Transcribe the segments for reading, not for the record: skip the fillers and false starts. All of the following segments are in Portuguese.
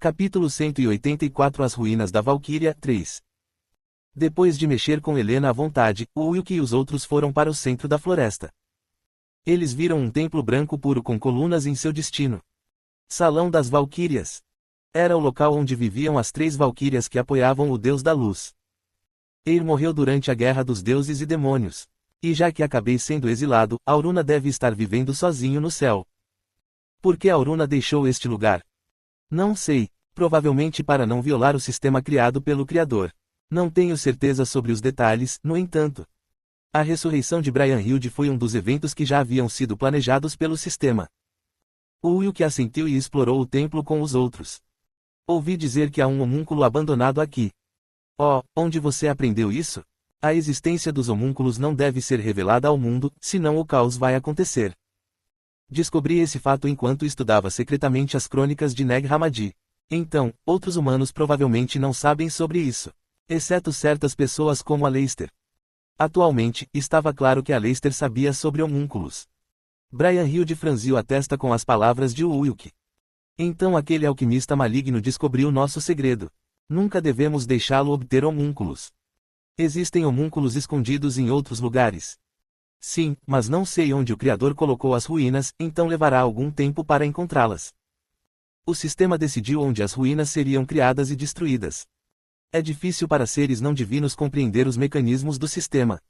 Capítulo 184 As ruínas da Valquíria, 3. Depois de mexer com Helena à vontade, Ulk e os outros foram para o centro da floresta. Eles viram um templo branco puro com colunas em seu destino. Salão das Valquírias. Era o local onde viviam as 3 valquírias que apoiavam o deus da luz. Eir morreu durante a Guerra dos Deuses e Demônios. E já que acabei sendo exilado, Auruna deve estar vivendo sozinho no céu. Por que Auruna deixou este lugar? Não sei, provavelmente para não violar o sistema criado pelo Criador. Não tenho certeza sobre os detalhes, no entanto. A ressurreição de Bryanhilde foi um dos eventos que já haviam sido planejados pelo sistema. Ulk assentiu e explorou o templo com os outros. Ouvi dizer que há um homúnculo abandonado aqui. Oh, onde você aprendeu isso? A existência dos homúnculos não deve ser revelada ao mundo, senão o caos vai acontecer. Descobri esse fato enquanto estudava secretamente as crônicas de Neg Hammadi. Então, outros humanos provavelmente não sabem sobre isso. Exceto certas pessoas como Aleister. Atualmente, estava claro que Aleister sabia sobre homúnculos. Bryanhilde franziu a testa com as palavras de Ulk. Então aquele alquimista maligno descobriu nosso segredo. Nunca devemos deixá-lo obter homúnculos. Existem homúnculos escondidos em outros lugares. Sim, mas não sei onde o Criador colocou as ruínas, então levará algum tempo para encontrá-las. O sistema decidiu onde as ruínas seriam criadas e destruídas. É difícil para seres não divinos compreender os mecanismos do sistema.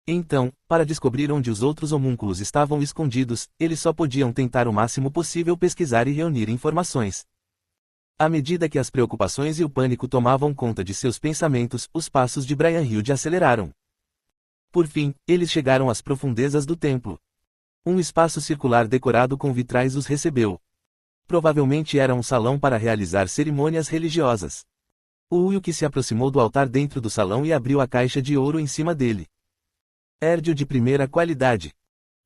Então, para descobrir onde os outros homúnculos estavam escondidos, eles só podiam tentar o máximo possível pesquisar e reunir informações. À medida que as preocupações e o pânico tomavam conta de seus pensamentos, os passos de Bryanhilde aceleraram. Por fim, eles chegaram às profundezas do templo. Um espaço circular decorado com vitrais os recebeu. Provavelmente era um salão para realizar cerimônias religiosas. Ulk se aproximou do altar dentro do salão e abriu a caixa de ouro em cima dele. Érdio de primeira qualidade.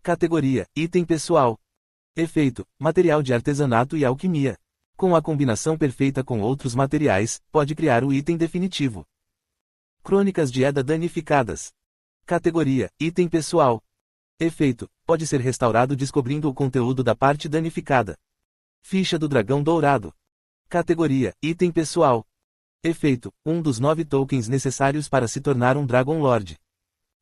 Categoria: item pessoal. Efeito: material de artesanato e alquimia. Com a combinação perfeita com outros materiais, pode criar o item definitivo. Crônicas de Eda danificadas. Categoria: item pessoal. Efeito: pode ser restaurado descobrindo o conteúdo da parte danificada. Ficha do dragão dourado. Categoria: item pessoal. Efeito: um dos 9 tokens necessários para se tornar um Dragon Lord.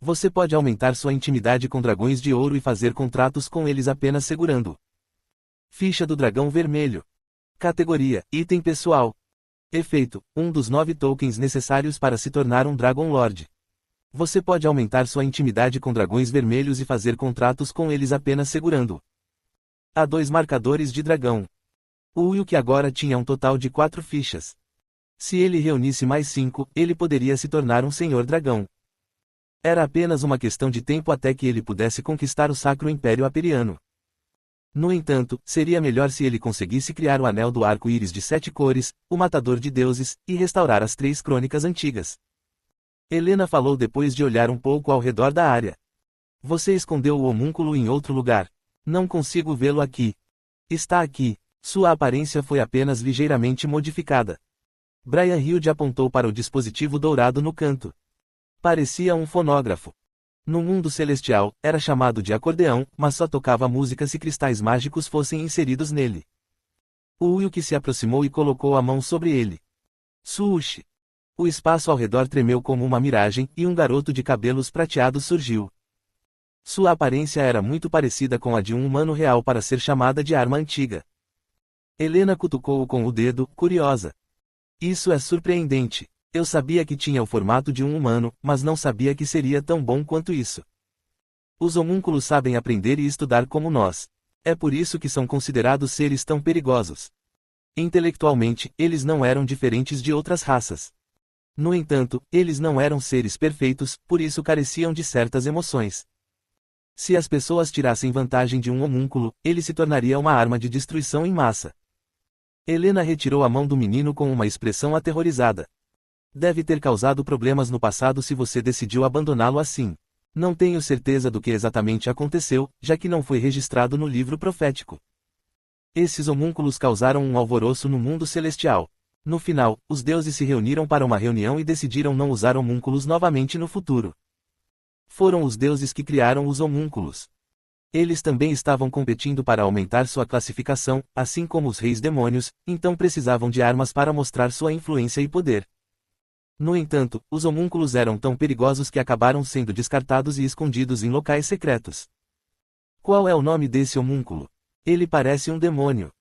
Você pode aumentar sua intimidade com dragões de ouro e fazer contratos com eles apenas segurando. Ficha do dragão vermelho. Categoria: item pessoal. Efeito: um dos 9 tokens necessários para se tornar um Dragon Lord. Você pode aumentar sua intimidade com dragões vermelhos e fazer contratos com eles apenas segurando. Há 2 marcadores de dragão. Ulk agora tinha um total de 4 fichas. Se ele reunisse mais 5, ele poderia se tornar um Senhor Dragão. Era apenas uma questão de tempo até que ele pudesse conquistar o Sacro Império Aperiano. No entanto, seria melhor se ele conseguisse criar o Anel do Arco-Íris de 7 cores, o Matador de Deuses, e restaurar as 3 crônicas antigas. Helena falou depois de olhar um pouco ao redor da área. Você escondeu o homúnculo em outro lugar. Não consigo vê-lo aqui. Está aqui. Sua aparência foi apenas ligeiramente modificada. Bryanhilde apontou para o dispositivo dourado no canto. Parecia um fonógrafo. No mundo celestial, era chamado de acordeão, mas só tocava música se cristais mágicos fossem inseridos nele. Ulk se aproximou e colocou a mão sobre ele. Sushi! O espaço ao redor tremeu como uma miragem, e um garoto de cabelos prateados surgiu. Sua aparência era muito parecida com a de um humano real para ser chamada de arma antiga. Helena cutucou-o com o dedo, curiosa. Isso é surpreendente. Eu sabia que tinha o formato de um humano, mas não sabia que seria tão bom quanto isso. Os homúnculos sabem aprender e estudar como nós. É por isso que são considerados seres tão perigosos. Intelectualmente, eles não eram diferentes de outras raças. No entanto, eles não eram seres perfeitos, por isso careciam de certas emoções. Se as pessoas tirassem vantagem de um homúnculo, ele se tornaria uma arma de destruição em massa. Helena retirou a mão do menino com uma expressão aterrorizada. Deve ter causado problemas no passado se você decidiu abandoná-lo assim. Não tenho certeza do que exatamente aconteceu, já que não foi registrado no livro profético. Esses homúnculos causaram um alvoroço no mundo celestial. No final, os deuses se reuniram para uma reunião e decidiram não usar homúnculos novamente no futuro. Foram os deuses que criaram os homúnculos. Eles também estavam competindo para aumentar sua classificação, assim como os reis demônios, então precisavam de armas para mostrar sua influência e poder. No entanto, os homúnculos eram tão perigosos que acabaram sendo descartados e escondidos em locais secretos. Qual é o nome desse homúnculo? Ele parece um demônio.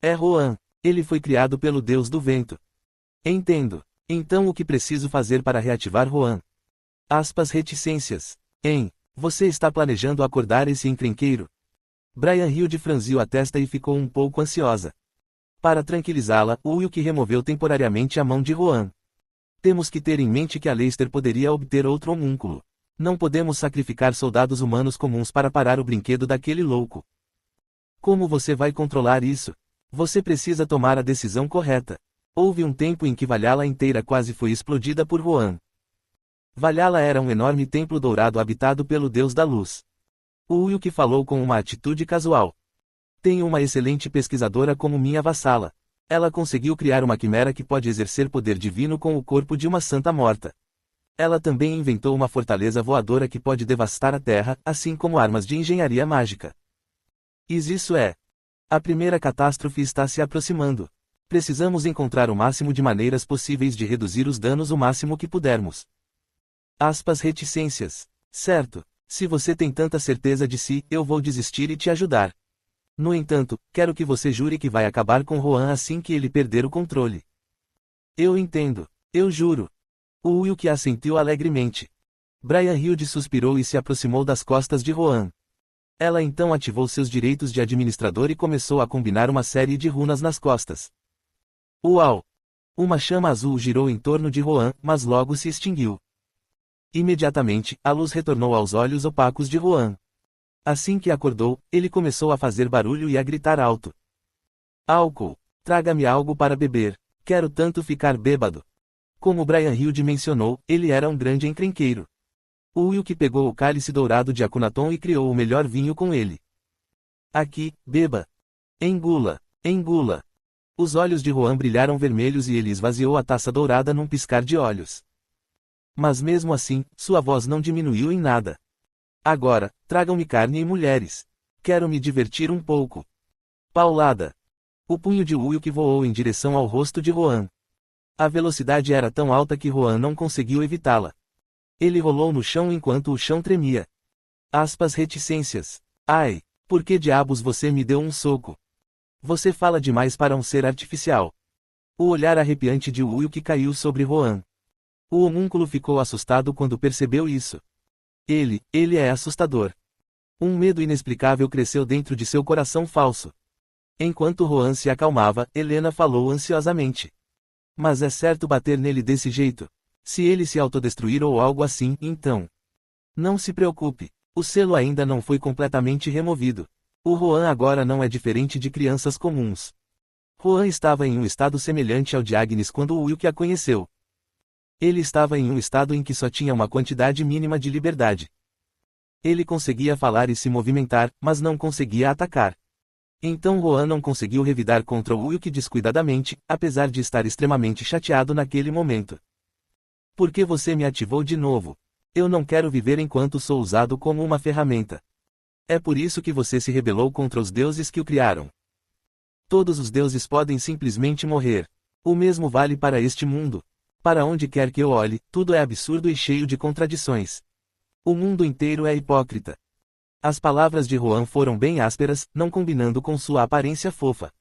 É Rohan. Ele foi criado pelo deus do vento. Entendo. Então o que preciso fazer para reativar Rohan? Reticências. Você está planejando acordar esse encrenqueiro? Brian Hilde franziu a testa e ficou um pouco ansiosa. Para tranquilizá-la, Wilk removeu temporariamente a mão de Rohan. Temos que ter em mente que Aleister poderia obter outro homúnculo. Não podemos sacrificar soldados humanos comuns para parar o brinquedo daquele louco. Como você vai controlar isso? Você precisa tomar a decisão correta. Houve um tempo em que Valhalla inteira quase foi explodida por Rohan. Valhalla era um enorme templo dourado habitado pelo Deus da Luz. O Wilk falou com uma atitude casual. Tenho uma excelente pesquisadora como minha vassala. Ela conseguiu criar uma quimera que pode exercer poder divino com o corpo de uma santa morta. Ela também inventou uma fortaleza voadora que pode devastar a terra, assim como armas de engenharia mágica. Isso é. A primeira catástrofe está se aproximando. Precisamos encontrar o máximo de maneiras possíveis de reduzir os danos o máximo que pudermos. Reticências. Certo. Se você tem tanta certeza de si, eu vou desistir e te ajudar. No entanto, quero que você jure que vai acabar com Rohan assim que ele perder o controle. Eu entendo. Eu juro. O Wilk assentiu alegremente. Brian Hilde suspirou e se aproximou das costas de Rohan. Ela então ativou seus direitos de administrador e começou a combinar uma série de runas nas costas. Uau! Uma chama azul girou em torno de Rohan, mas logo se extinguiu. Imediatamente, a luz retornou aos olhos opacos de Rohan. Assim que acordou, ele começou a fazer barulho e a gritar alto. Álcool! Traga-me algo para beber. Quero tanto ficar bêbado. Como Brian Hilde mencionou, ele era um grande encrenqueiro. O Wilk pegou o cálice dourado de Akhenaton e criou o melhor vinho com ele. Aqui, beba. Engula, engula. Os olhos de Rohan brilharam vermelhos e ele esvaziou a taça dourada num piscar de olhos. Mas mesmo assim, sua voz não diminuiu em nada. Agora, tragam-me carne e mulheres. Quero me divertir um pouco. Paulada. O punho de Wilk voou em direção ao rosto de Rohan. A velocidade era tão alta que Rohan não conseguiu evitá-la. Ele rolou no chão enquanto o chão tremia. Reticências. Ai, por que diabos você me deu um soco? Você fala demais para um ser artificial. O olhar arrepiante de Wilk caiu sobre Rohan. O homúnculo ficou assustado quando percebeu isso. Ele é assustador. Um medo inexplicável cresceu dentro de seu coração falso. Enquanto Rohan se acalmava, Helena falou ansiosamente. Mas é certo bater nele desse jeito? Se ele se autodestruir ou algo assim, então. Não se preocupe. O selo ainda não foi completamente removido. O Rohan agora não é diferente de crianças comuns. Rohan estava em um estado semelhante ao de Agnes quando Wilk a conheceu. Ele estava em um estado em que só tinha uma quantidade mínima de liberdade. Ele conseguia falar e se movimentar, mas não conseguia atacar. Então Rohan não conseguiu revidar contra Wilk descuidadamente, apesar de estar extremamente chateado naquele momento. Por que você me ativou de novo? Eu não quero viver enquanto sou usado como uma ferramenta. É por isso que você se rebelou contra os deuses que o criaram. Todos os deuses podem simplesmente morrer. O mesmo vale para este mundo. Para onde quer que eu olhe, tudo é absurdo e cheio de contradições. O mundo inteiro é hipócrita. As palavras de Rohan foram bem ásperas, não combinando com sua aparência fofa.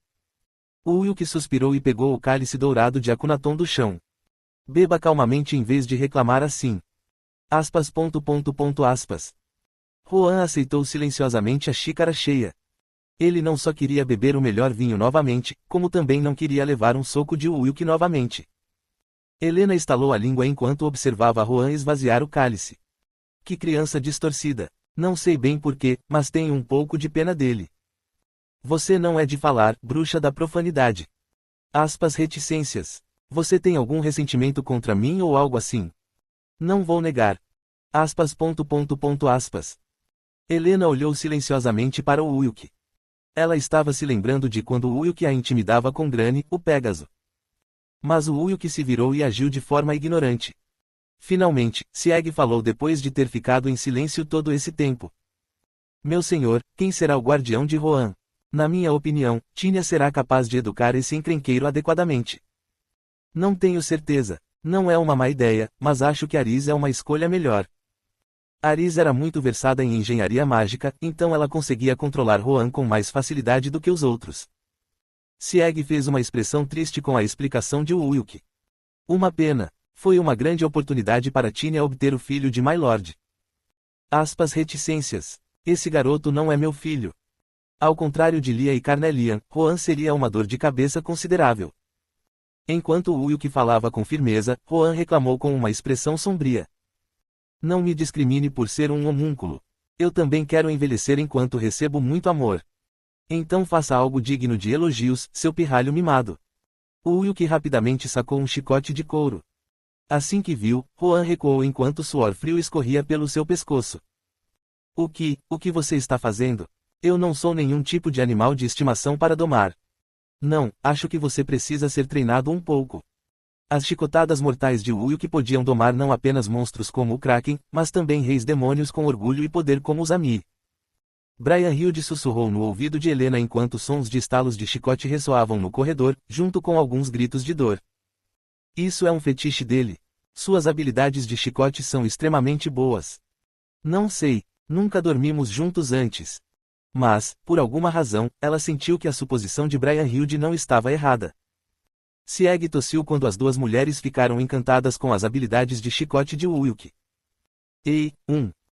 O Wilk suspirou e pegou o cálice dourado de Akhenaton do chão. Beba calmamente em vez de reclamar assim. Rohan aceitou silenciosamente a xícara cheia. Ele não só queria beber o melhor vinho novamente, como também não queria levar um soco de Wilk novamente. Helena estalou a língua enquanto observava Rohan esvaziar o cálice. Que criança distorcida. Não sei bem porquê, mas tenho um pouco de pena dele. Você não é de falar, bruxa da profanidade. Reticências. Você tem algum ressentimento contra mim ou algo assim? Não vou negar. Helena olhou silenciosamente para o Wilk. Ela estava se lembrando de quando o Wilk a intimidava com Grani, o Pégaso. Mas o Wilk se virou e agiu de forma ignorante. Finalmente, Sieg falou depois de ter ficado em silêncio todo esse tempo. Meu senhor, quem será o guardião de Rohan? Na minha opinião, Tínia será capaz de educar esse encrenqueiro adequadamente. Não tenho certeza. Não é uma má ideia, mas acho que Aris é uma escolha melhor. Aris era muito versada em engenharia mágica, então ela conseguia controlar Rohan com mais facilidade do que os outros. Sieg fez uma expressão triste com a explicação de Wilk. Uma pena. Foi uma grande oportunidade para Tínia obter o filho de My Lord. Aspas reticências. Esse garoto não é meu filho. Ao contrário de Lia e Carnelian, Rohan seria uma dor de cabeça considerável. Enquanto Wilk falava com firmeza, Rohan reclamou com uma expressão sombria. Não me discrimine por ser um homúnculo. Eu também quero envelhecer enquanto recebo muito amor. Então faça algo digno de elogios, seu pirralho mimado. Wilk rapidamente sacou um chicote de couro. Assim que viu, Rohan recuou enquanto suor frio escorria pelo seu pescoço. O que você está fazendo? Eu não sou nenhum tipo de animal de estimação para domar. Não, acho que você precisa ser treinado um pouco. As chicotadas mortais de Wilk podiam domar não apenas monstros como o Kraken, mas também reis demônios com orgulho e poder como os Ami. Brian Hilde sussurrou no ouvido de Helena enquanto sons de estalos de chicote ressoavam no corredor, junto com alguns gritos de dor. Isso é um fetiche dele. Suas habilidades de chicote são extremamente boas. Não sei, nunca dormimos juntos antes. Mas, por alguma razão, ela sentiu que a suposição de Brian Hilde não estava errada. Sieg tossiu quando as duas mulheres ficaram encantadas com as habilidades de chicote de Wilk. Ei,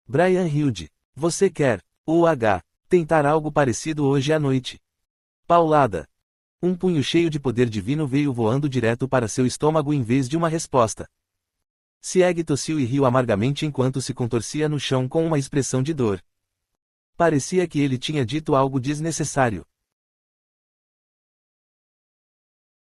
Brian Hilde, você quer, tentar algo parecido hoje à noite? Paulada. Um punho cheio de poder divino veio voando direto para seu estômago em vez de uma resposta. Sieg tossiu e riu amargamente enquanto se contorcia no chão com uma expressão de dor. Parecia que ele tinha dito algo desnecessário.